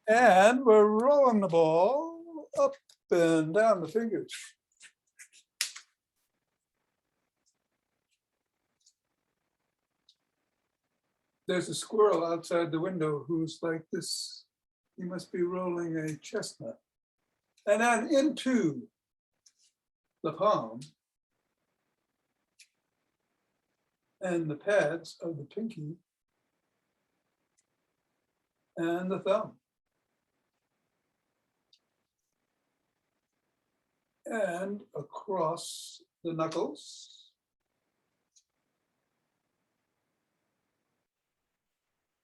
And we're rolling the ball up and down the fingers. There's a squirrel outside the window who's like this. He must be rolling a chestnut. And then into the palm and the pads of the pinky and the thumb. And across the knuckles.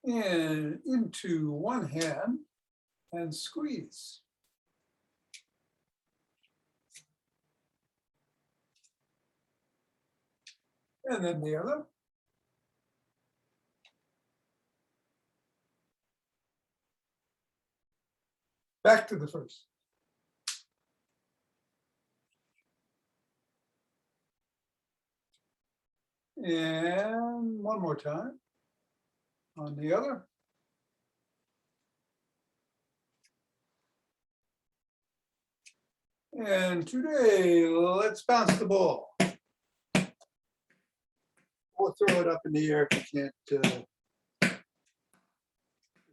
And into one hand and squeeze. And then the other. Back to the first. And one more time on the other. And today, let's bounce the ball. Or throw it up in the air if you can't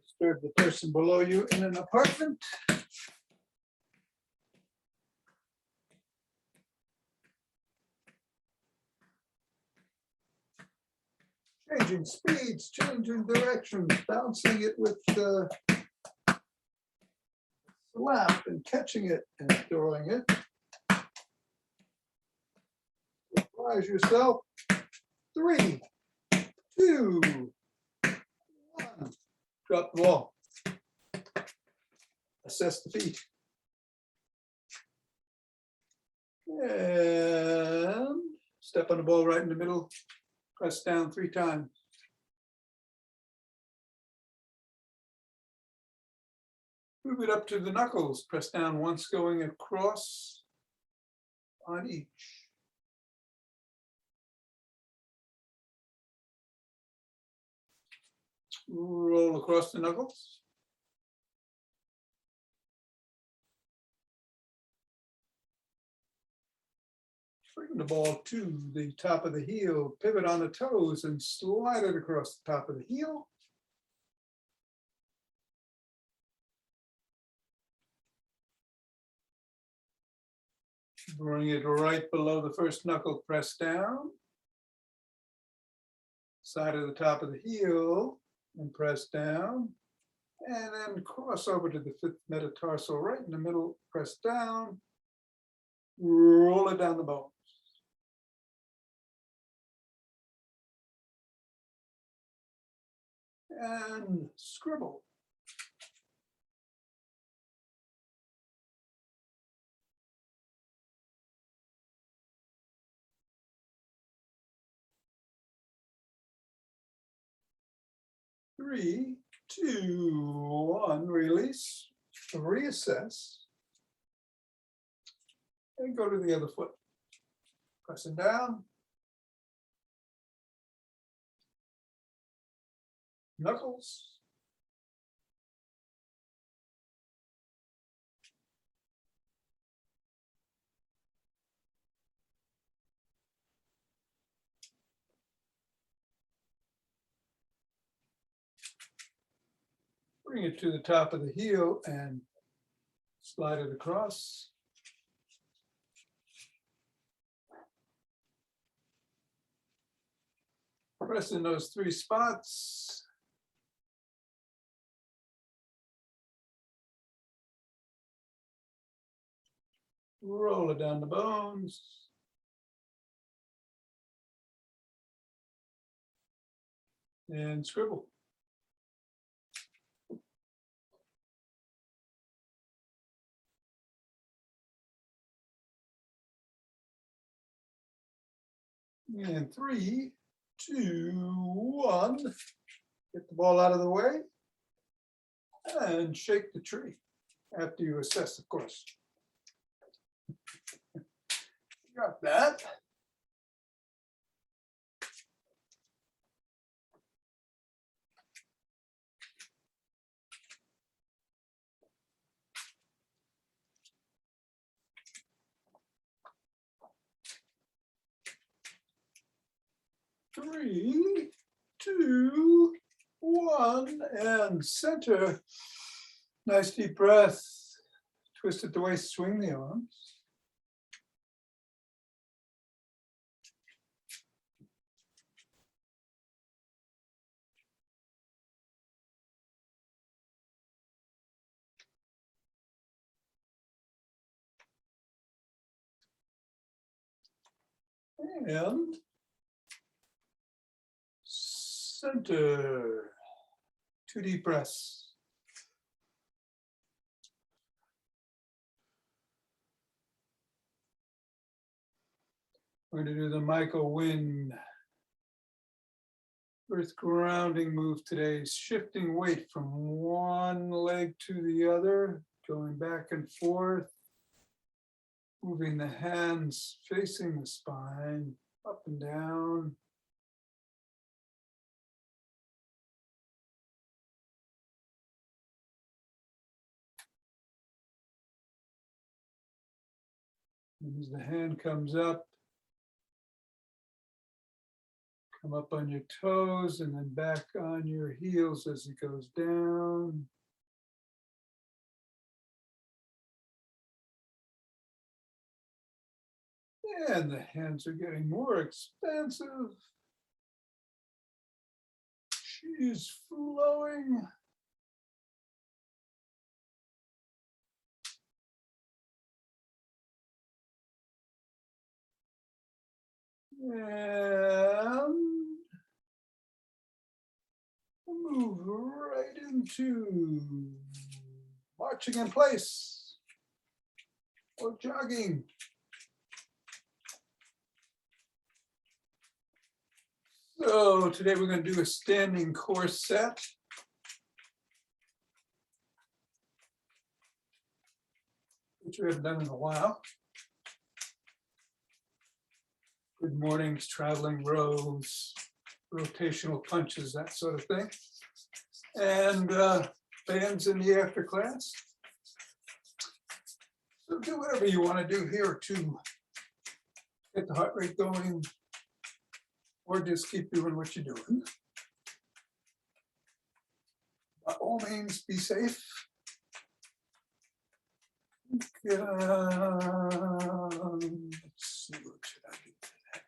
disturb the person below you in an apartment. Changing speeds, changing directions, bouncing it with the slap and catching it and throwing it. Surprise yourself. 3, 2, 1. Drop the ball. Assess the feet. And step on the ball right in the middle. Press down 3 times. Move it up to the knuckles. Press down once, going across on each. Roll across the knuckles. Bring the ball to the top of the heel, pivot on the toes and slide it across the top of the heel. Bring it right below the first knuckle, press down. Side of the top of the heel and press down. And then cross over to the 5th metatarsal right in the middle, press down. Roll it down the bones. And scribble. Three, 2, 1, release, reassess, and go to the other foot. Pressing down. Knuckles. Bring it to the top of the heel and slide it across. Press in those 3 spots. Roll it down the bones. And scribble. And 3, 2, 1. Get the ball out of the way and shake the tree after you assess, of course. Got that. 3, 2, 1, and center. Nice deep breath. Twist at the waist, swing the arms. And center. 2 deep breaths. We're going to do the Michael Wynn earth grounding move today, shifting weight from one leg to the other, going back and forth, moving the hands facing the spine, up and down. And as the hand comes up, come up on your toes and then back on your heels as it goes down. And the hands are getting more expansive. She's flowing. And move right into marching in place or jogging. So today we're going to do a standing core set. Which we haven't done in a while. Good mornings, traveling rows, rotational punches, that sort of thing. And bands in the after class. So do whatever you want to do here to get the heart rate going, or just keep doing what you're doing. By all means, be safe. Let's see, what should I do today?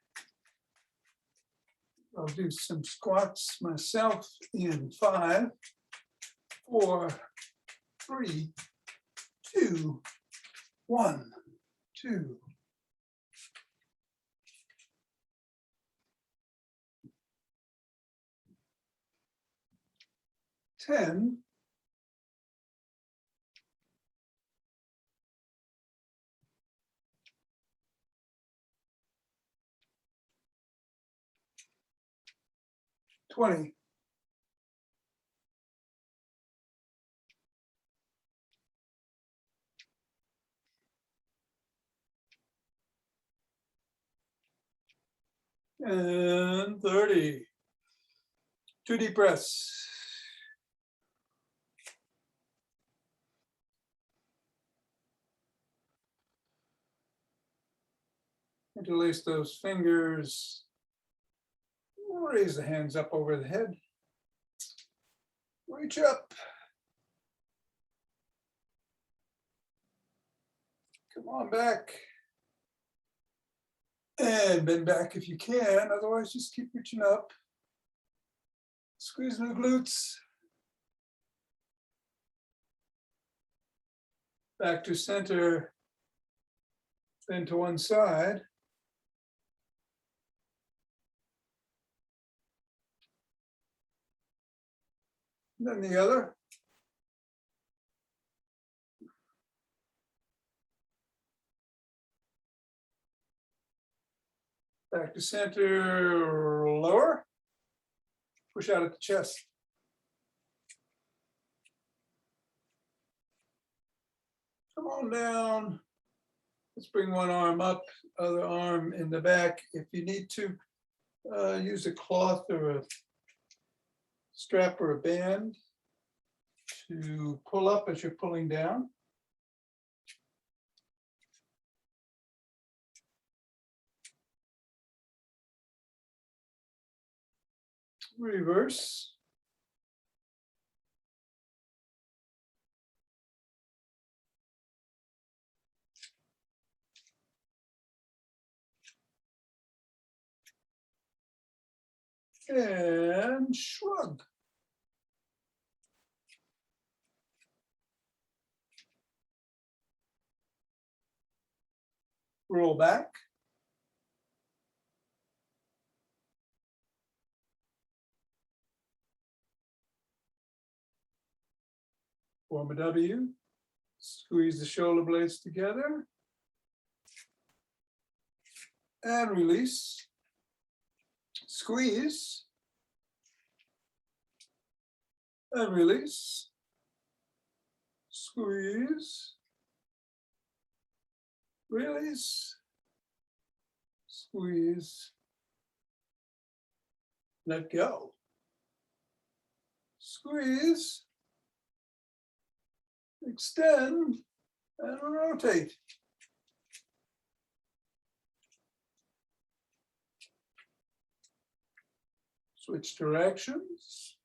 I'll do some squats myself in 5, 4, 3, 2, 1, 2. Ten. 20. And 30. 2 deep breaths. Interlace those fingers. Raise the hands up over the head. Reach up. Come on back. And bend back if you can. Otherwise, just keep reaching up. Squeeze the glutes. Back to center. Then to one side. Then the other. Back to center, lower. Push out at the chest. Come on down. Let's bring one arm up, other arm in the back. If you need to, use a cloth or a strap or a band to pull up as you're pulling down. reverse. And shrug. Roll back. Form a W. Squeeze the shoulder blades together. And release. Squeeze. And release. Squeeze. Release. Squeeze. Let go. Squeeze. Extend and rotate. Switch directions.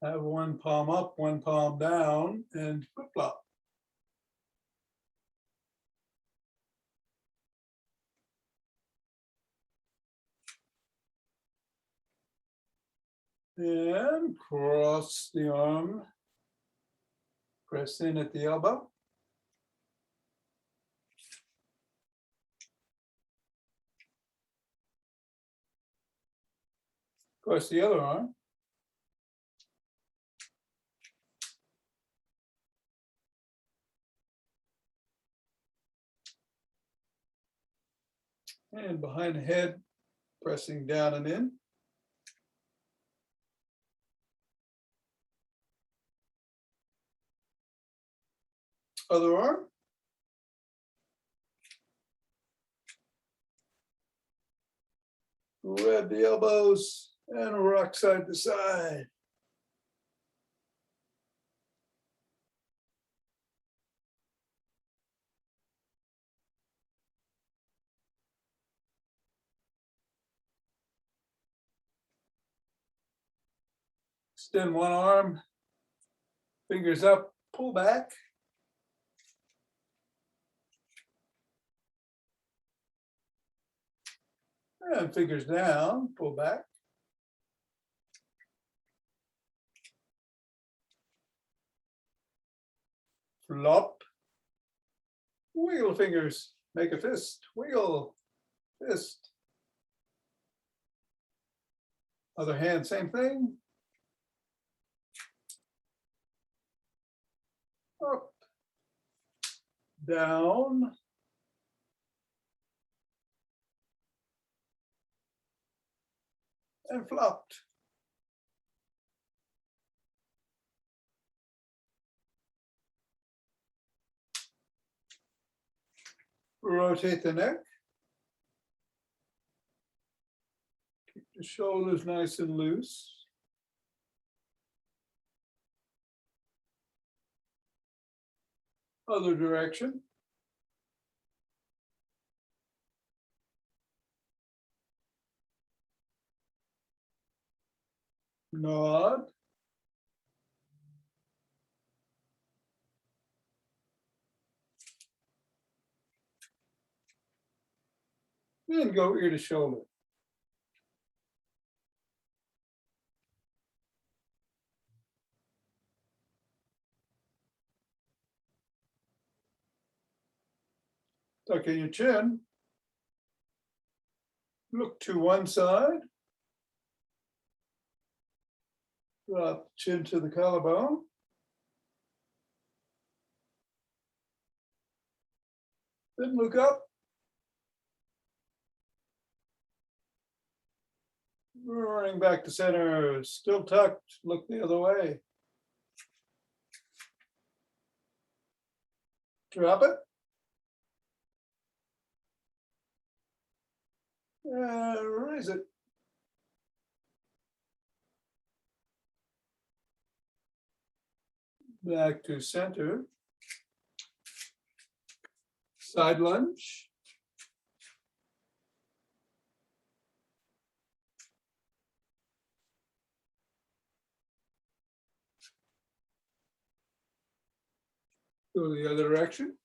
Have one palm up, one palm down, and flip-flop. And cross the arm. Press in at the elbow. Cross the other arm. And behind the head, pressing down and in. Other arm. Grab the elbows and rock side to side. Extend one arm, fingers up, pull back. And fingers down, pull back. Flop. Wiggle fingers, make a fist, wiggle, fist. Other hand, same thing. Up, down. And flopped. Rotate the neck. Keep the shoulders nice and loose. Other direction. Nod. And go ear to shoulder. Tuck in your chin. Look to one side. Drop chin to the collarbone. Then look up. Running back to center, still tucked, look the other way. Drop it. And raise it. Back to center. Side lunge. Go the other direction.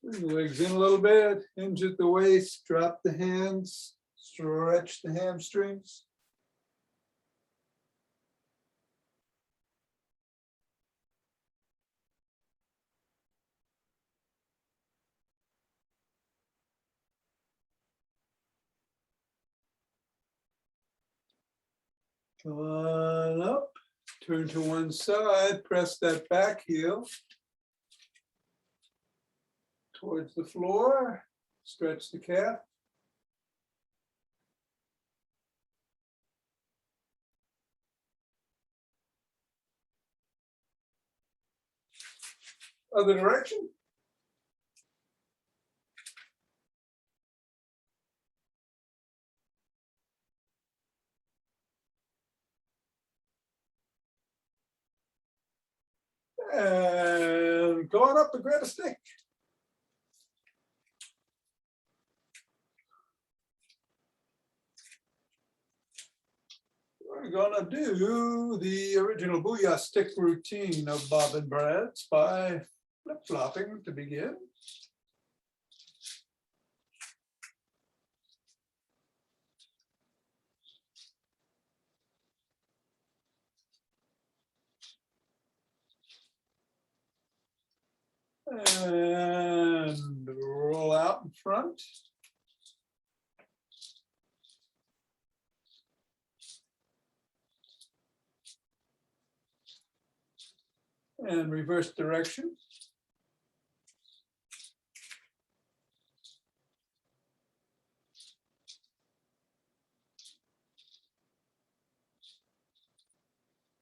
Bring the legs in a little bit, hinge at the waist, drop the hands, stretch the hamstrings. Come on up, turn to one side, press that back heel towards the floor, stretch the calf. Other direction. And going up and grab a stick. We're gonna do the original booyah stick routine of bob and brads by flip-flopping to begin. And roll out in front. And reverse direction.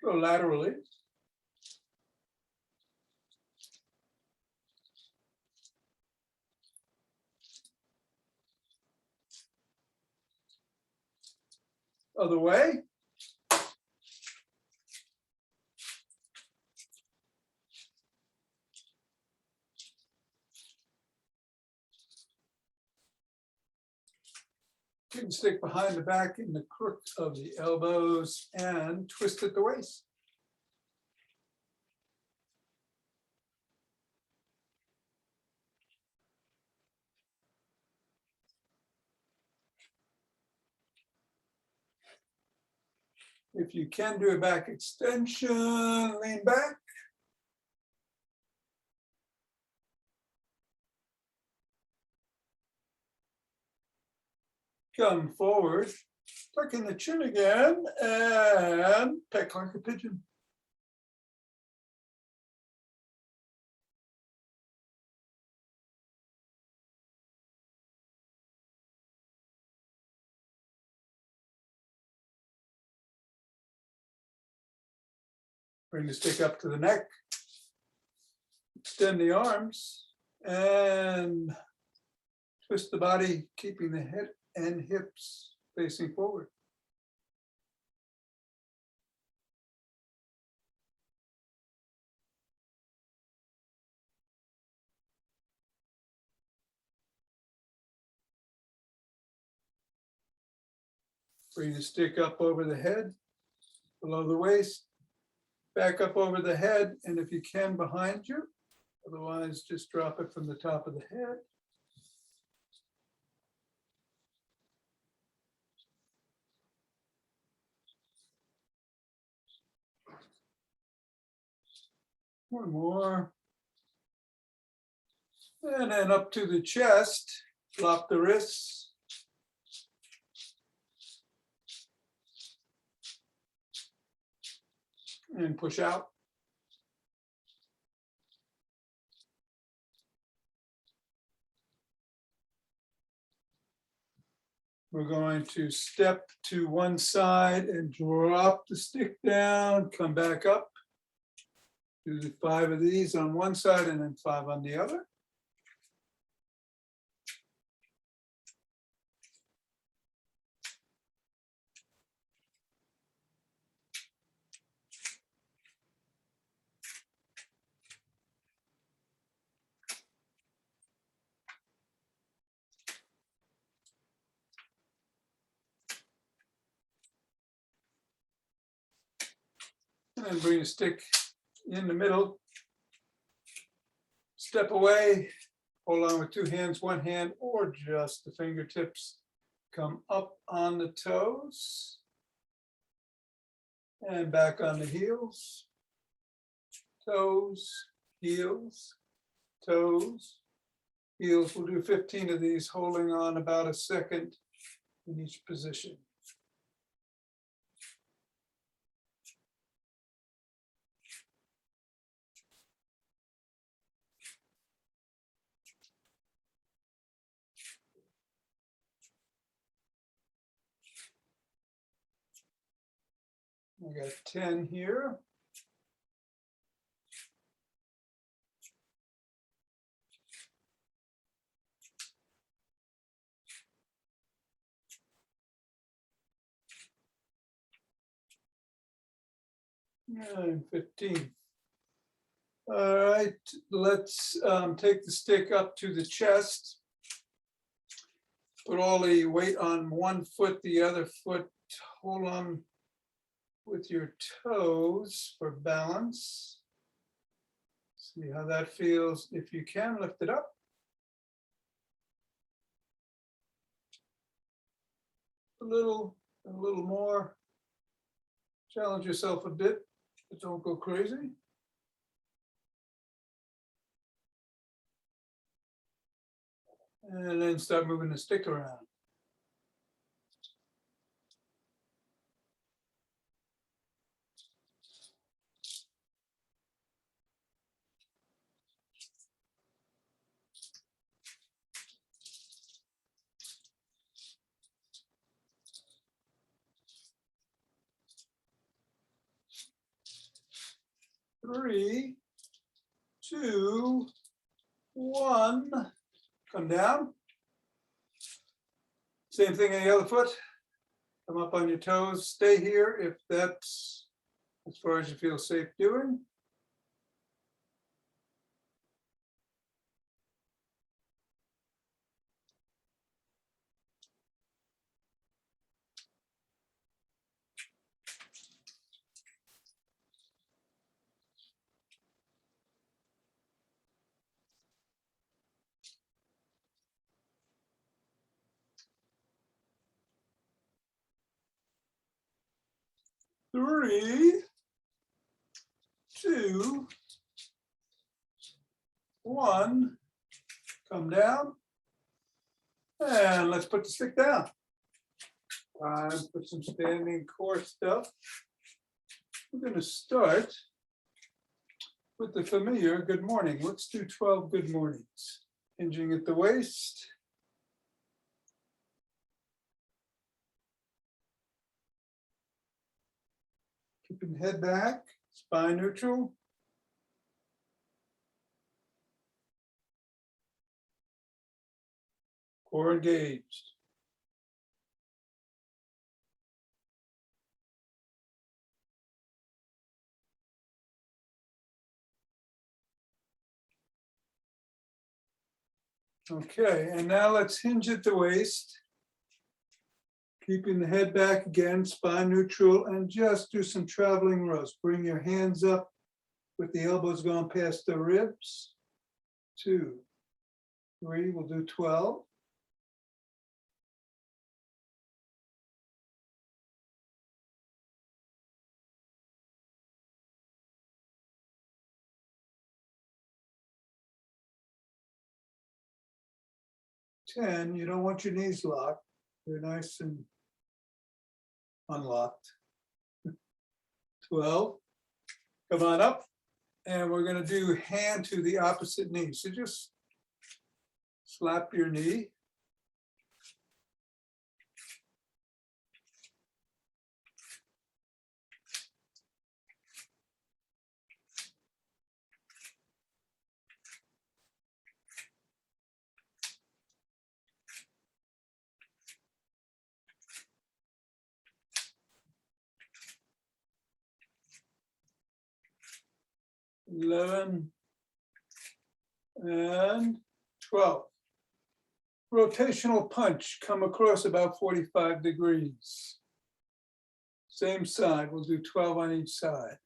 Go laterally. Other way. You can stick behind the back in the crook of the elbows and twist at the waist. If you can do a back extension, lean back. Come forward, tuck in the chin again, and peck like a pigeon. Bring the stick up to the neck. Extend the arms and twist the body, keeping the head and hips facing forward. Bring the stick up over the head, below the waist, back up over the head, and if you can, behind you. Otherwise, just drop it from the top of the head. One more. And then up to the chest, flop the wrists. And push out. We're going to step to one side and drop the stick down, come back up. Do the 5 of these on one side and then 5 on the other. And bring a stick in the middle. Step away, hold on with two hands, one hand, or just the fingertips. Come up on the toes. And back on the heels. Toes, heels, toes, heels. We'll do 15 of these, holding on about a second in each position. I got 10 here. And 15. All right, let's take the stick up to the chest. Put all the weight on one foot, the other foot, hold on with your toes for balance. See how that feels. If you can, lift it up. A little more. Challenge yourself a bit, but don't go crazy. And then start moving the stick around. Three, two, one. Come down. Same thing on the other foot. Come up on your toes. Stay here if that's as far as you feel safe doing. Three, two, one. Come down. And let's put the stick down. Put some standing core stuff. We're going to start with the familiar good morning. Let's do 12 good mornings. Hinging at the waist. Keeping head back, spine neutral. Core engaged. Okay, and now let's hinge at the waist. Keeping the head back again, spine neutral, and just do some traveling rows. Bring your hands up with the elbows going past the ribs. 2, 3, we'll do 12. Ten, you don't want your knees locked. They're nice and unlocked. 12, come on up. And we're gonna do hand to the opposite knee. So just slap your knee. Eleven and 12. Rotational punch, come across about 45 degrees. Same side, we'll do 12 on each side.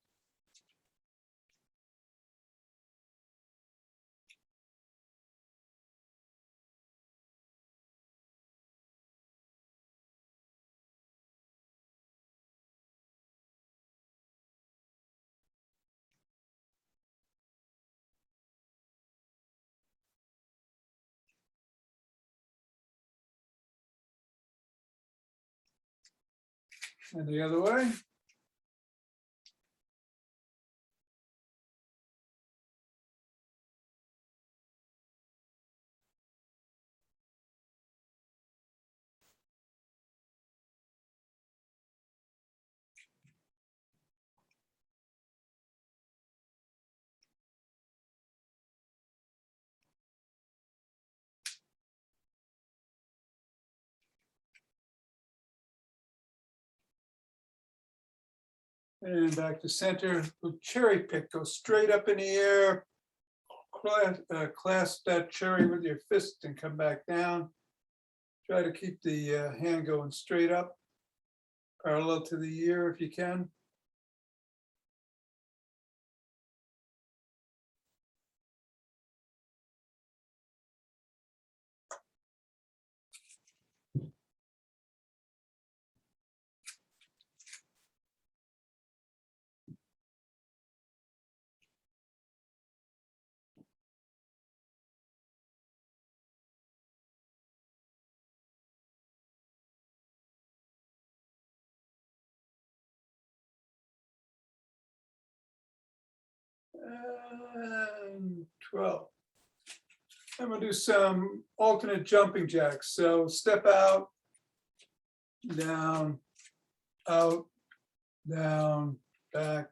And the other way. And back to center. We'll cherry pick, go straight up in the air. Clasp that cherry with your fist and come back down. Try to keep the hand going straight up, parallel to the ear if you can. And 12. I'm going to do some alternate jumping jacks. So step out, down, out, down, back.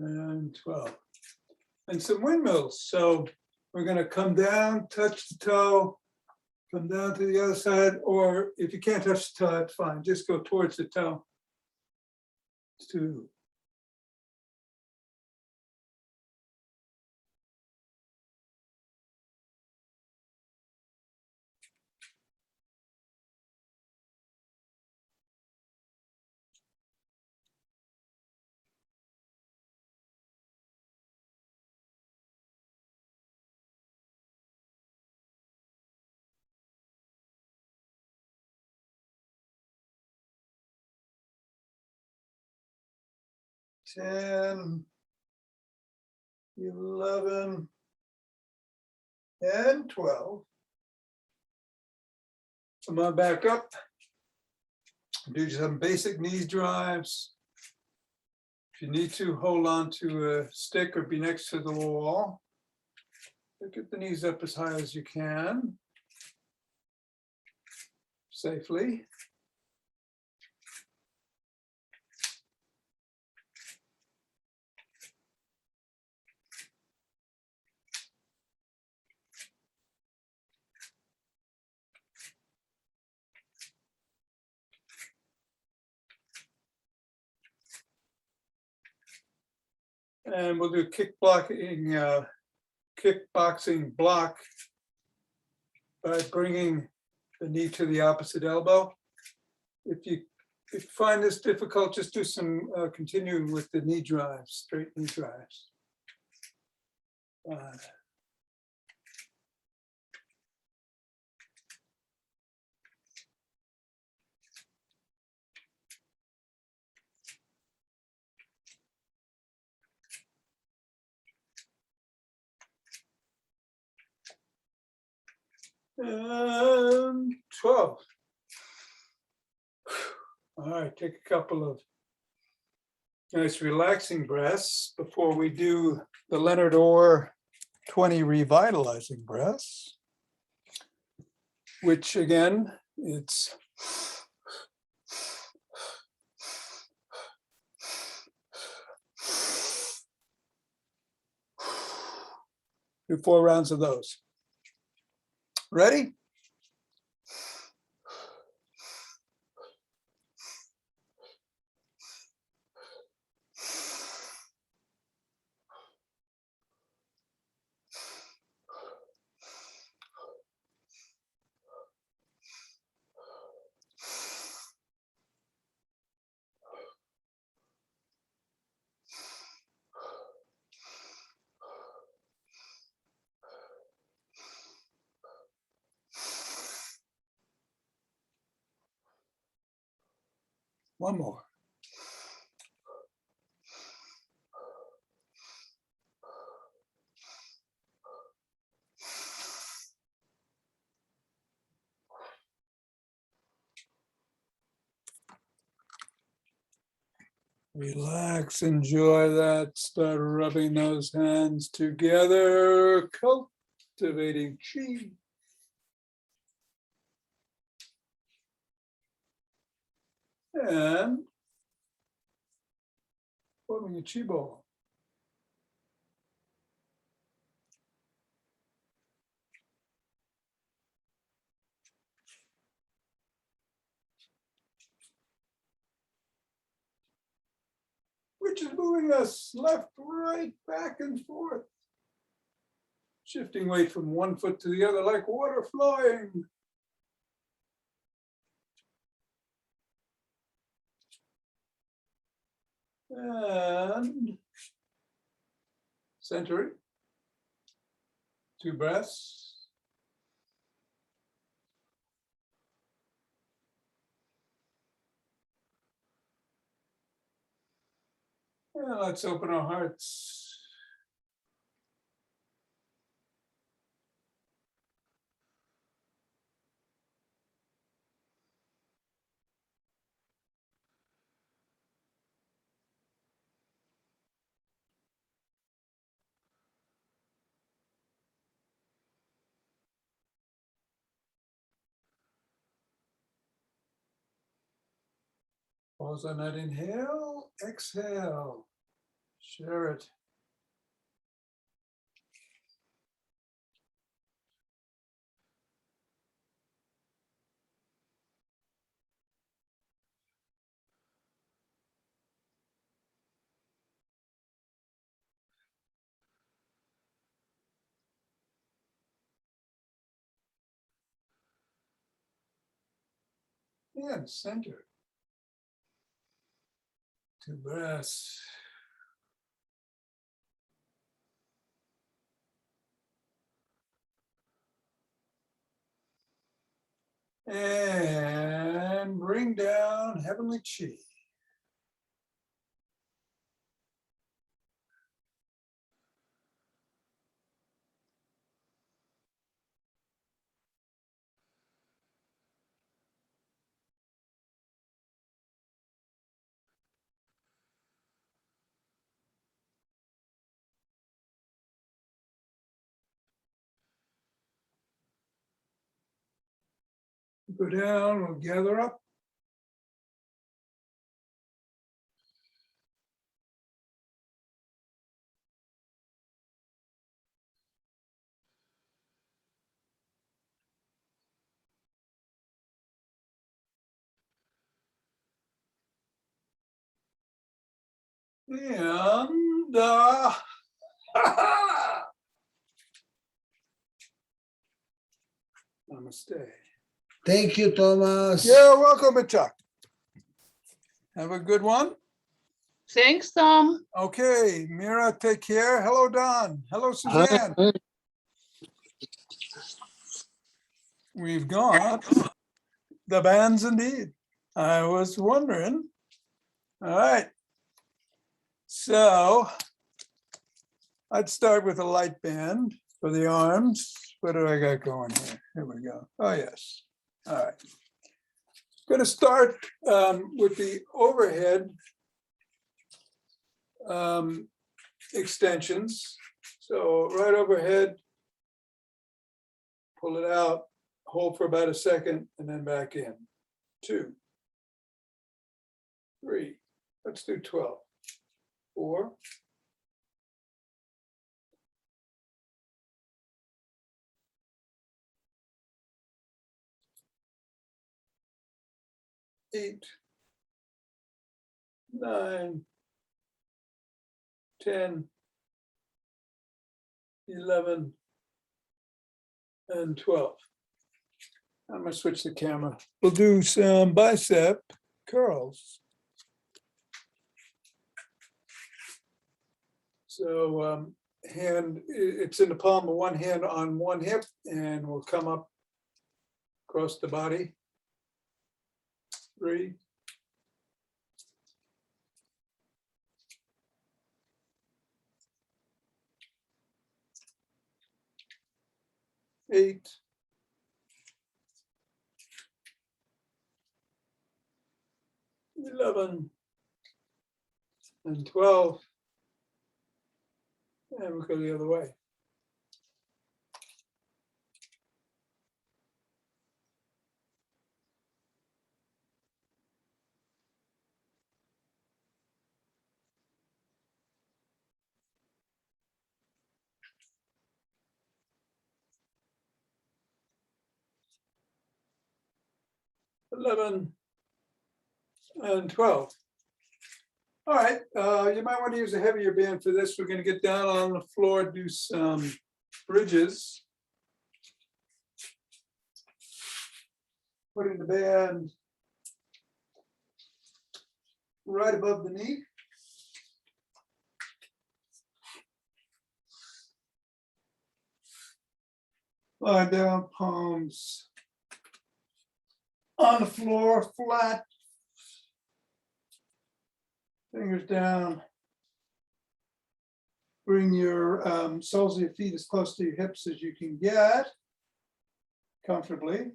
And 12. And some windmills. So we're going to come down, touch the toe, come down to the other side, or if you can't touch the toe, that's fine. Just go towards the toe. 2. Ten, 11, and 12. Come on back up. Do some basic knee drives. If you need to, hold on to a stick or be next to the wall. Get the knees up as high as you can. Safely. And we'll do kickboxing block by bringing the knee to the opposite elbow. If you find this difficult, just do some continuing with the knee drives, straight knee drives. 5. And 12. All right, take a couple of nice relaxing breaths before we do the Leonard Orr 20 revitalizing breaths, which again, it's do 4 rounds of those. Ready? One more. Relax, enjoy that. Start rubbing those hands together, cultivating chi. And forming a chi ball. Which is moving us left, right, back and forth. Shifting weight from one foot to the other like water flowing. And centering. 2 breaths. And let's open our hearts. Pause on that inhale, exhale, share it. And center. 2 breaths. And bring down heavenly chi. Go down, we'll gather up. And namaste. Thank you, Thomas. You're welcome, Chuck. Have a good one. Thanks, Tom. Okay, Mira, take care. Hello, Don. Hello, Suzanne. Hi. We've got the bands indeed. I was wondering. All right. So I'd start with a light band for the arms. What do I got going here? Here we go. Oh, yes. All right. Going to start with the overhead extensions. So right overhead, pull it out, hold for about a second, and then back in. 2, 3, let's do 12. 4, 8, 9, 10, 11, and 12. I'm gonna switch the camera. We'll do some bicep curls. So hand, it's in the palm of one hand on one hip, and we'll come up across the body. 3, 8, 11, and 12. And we'll go the other way. $11 and $12. All right, you might want to use a heavier band for this. We're going to get down on the floor, do some bridges. Putting the band right above the knee. Lie down, palms on the floor, flat. Fingers down. Bring your soles of your feet as close to your hips as you can get comfortably.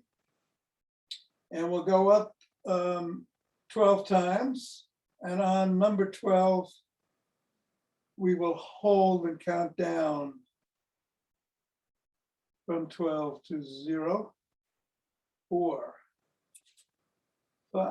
And we'll go up 12 times. And on number 12, we will hold and count down from 12 to 0, 4, 5,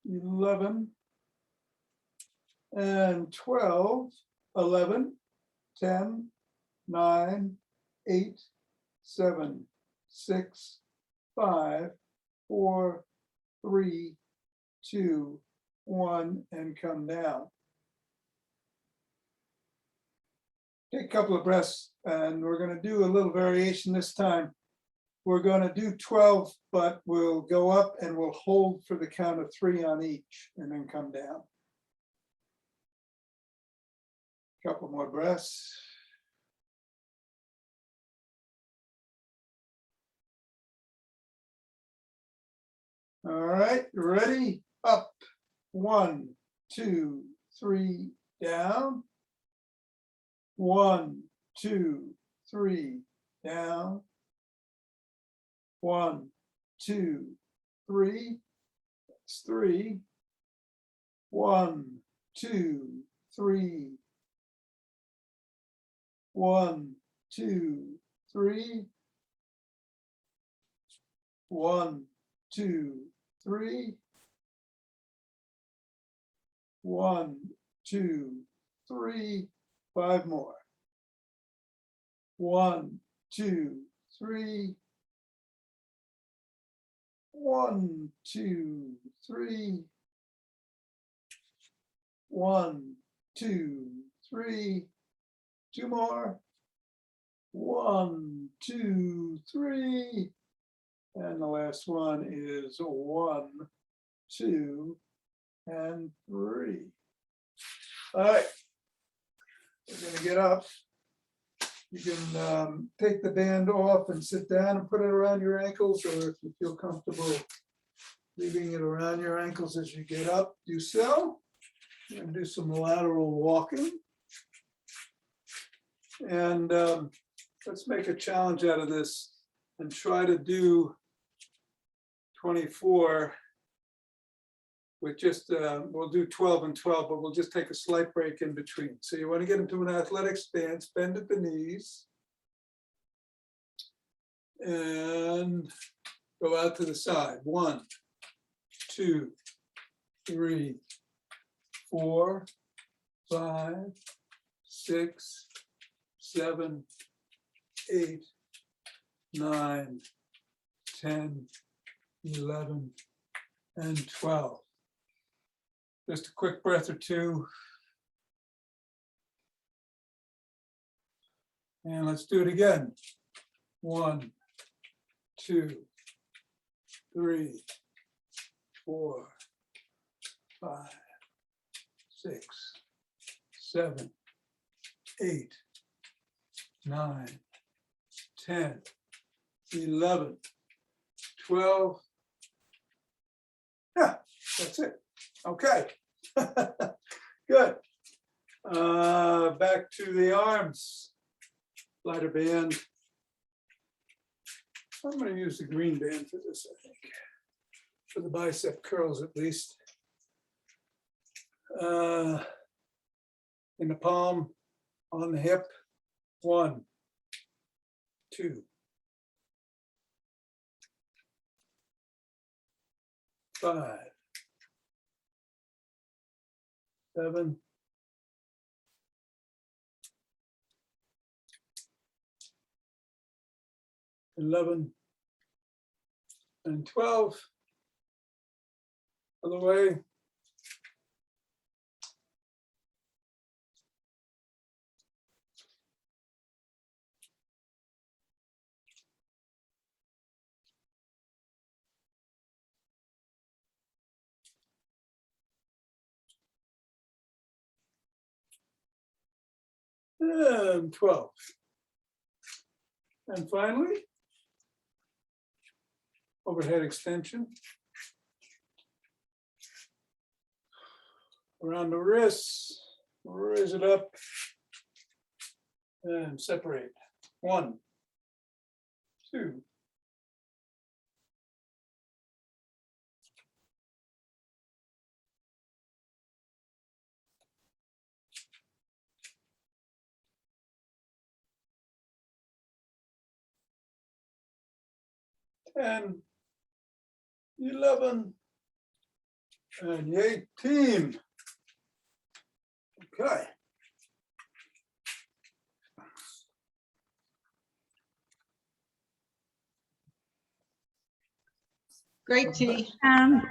11, and 12, 11, 10, 9, 8, 7, 6, 5, 4, 3, 2, 1, and come down. Take a couple of breaths, and we're going to do a little variation this time. We're going to do 12, but we'll go up and we'll hold for the count of 3 on each, and then come down. Couple more breaths. All right, ready? Up. 1, 2, 3, down. 1, 2, 3, down. 1, 2, 3. That's 3. 1, 2, 3. 1, 2, 3. 1, 2, 3. 1, 2, 3. 5 more. 1, 2, 3. 1, 2, 3. 1, 2, 3. 2 more. 1, 2, 3. And the last one is 1, 2, and 3. All right. We're going to get up. You can take the band off and sit down and put it around your ankles, or if you feel comfortable leaving it around your ankles as you get up, do so. And do some lateral walking. And let's make a challenge out of this and try to do 24 with just, we'll do 12 and 12, but we'll just take a slight break in between. So you want to get into an athletic stance, bend at the knees, and go out to the side. 1, 2, 3, 4, 5, 6, 7, 8, 9, 10, 11, and 12. Just a quick breath or two. And let's do it again. 1, 2, 3, 4, 5, 6, 7, 8, 9, 10, 11, 12. Yeah, that's it. Okay. Good. Back to the arms. Lighter band. I'm going to use the green band for this, I think. For the bicep curls, at least. In the palm, on the hip. 1, 2, 5, 7, 11, and 12. Other way. And 12. And finally, overhead extension. Around the wrists, raise it up and separate. 1, 2, 10, 11, and 18. Okay. Great, T.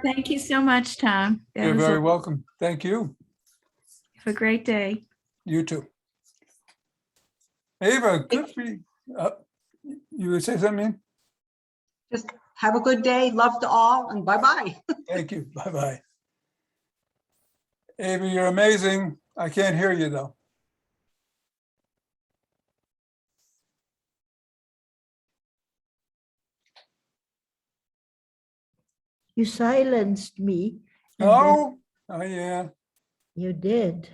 Thank you so much, Tom. That You're was very welcome. Thank you. Have a great day. You too. Ava, good for you. You would say something? Just have a good day. Love to all, and bye-bye. Thank you. Bye-bye. Ava, you're amazing. I can't hear you though. You silenced me. and then Oh, oh yeah. You did.